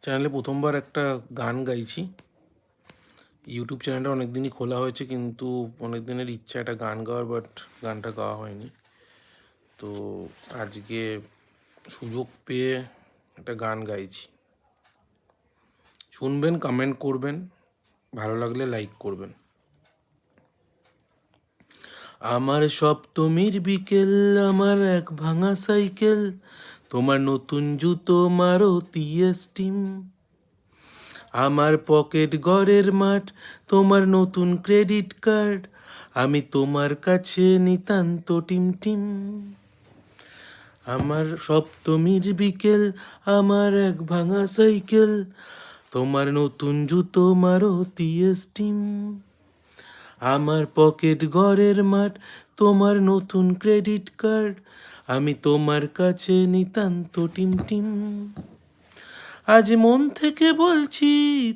চ্যানেলে প্রথমবার একটা গান গাইছি। ইউটিউব চ্যানেলটা অনেক দিনই খোলা হয়েছে, কিন্তু অনেক দিনের ইচ্ছা একটা গান গাওয়ার, বাট গানটা গাওয়া হয়নি। তো আজকে সুযোগ পেয়ে একটা গান গাইছি। শুনবেন, কমেন্ট করবেন, ভালো লাগলে লাইক করবেন। আমার সপ্তমীর বিকেল, আমার এক ভাঙা সাইকেল, তোমার নতুন জুতো মারুতি স্টিম, আমার পকেট ঘরের মাঠ, তোমার নতুন ক্রেডিট কার্ড, আমি তোমার কাছে নিতান্ত টিম টিম। আমার সপ্তমীর বিকেল, আমার এক ভাঙা সাইকেল, তোমার নতুন জুতো মারুতি স্টিম, আমার পকেট ঘরের মাঠ, তোমার নতুন ক্রেডিট কার্ড, আমি তোমার কাছে নিতান্ত টিম টিম। আজ মন থেকে বলছি,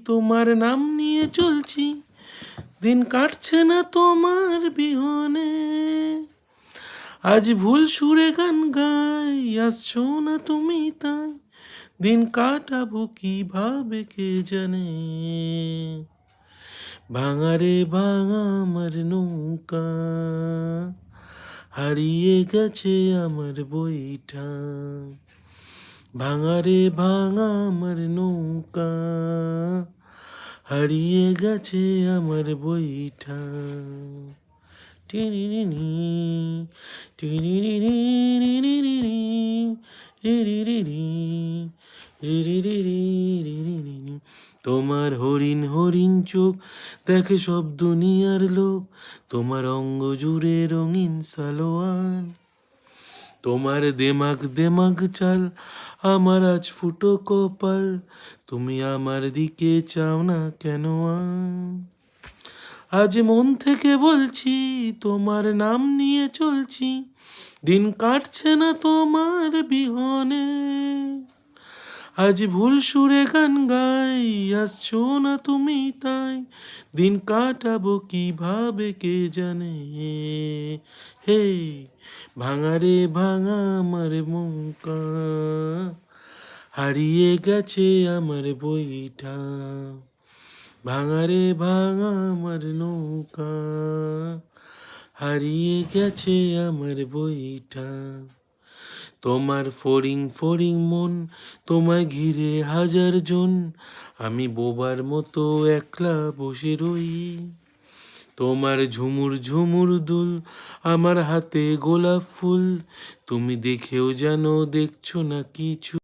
তোমার নাম নিয়ে চলছি, দিন কাটছে না তোমার বিহনে। আজ ভুল সুরে গান গাই, আসছো না তুমি তাই, দিন কাটাবো কিভাবে কে জানে। ভাঙারে ভাঙা আমার নৌকা, হারিয়ে গেছে আমার বইটা। ভাঙারে ভাঙা আমার নৌকা, হারিয়ে গেছে আমার বইটা। টিরিরিনি, টিরিরিরিরিরিরিরি, রিরিরিরি, রিরিরিরিরিরিরি। তোমার হরিণ হরিণ চোখ দেখে সব দুনিয়ার লোক, তোমার অঙ্গ জুড়ে রঙিন সালোয়ার, তোমার দেমাগ দেমাগ চাল, আমার আজ ফুটো কপাল, তুমি আমার দিকে চাও না কেন? আজ মন থেকে বলছি, তোমার নাম নিয়ে চলছি, দিন কাটছে না তোমার বিহনে। আজ ভুল সুরে গান গাই, আসছো না তুমি তাই, দিন কাটাবো কিভাবে কে জানে। হে ভাঙারে ভাঙা আমার মৌকা, হারিয়ে গেছে আমার বইটা। ভাঙারে ভাঙা আমার নৌকা, হারিয়ে গেছে আমার বইটা। তোমার ফড়িং ফড়িং মন, তোমায় ঘিরে হাজার জন, আমি বোবার মতো একলা বসে রই। তোমার ঝুমুর ঝুমুর দুল, আমার হাতে গোলাপ ফুল, তুমি দেখেও যেন দেখছো না কিছু।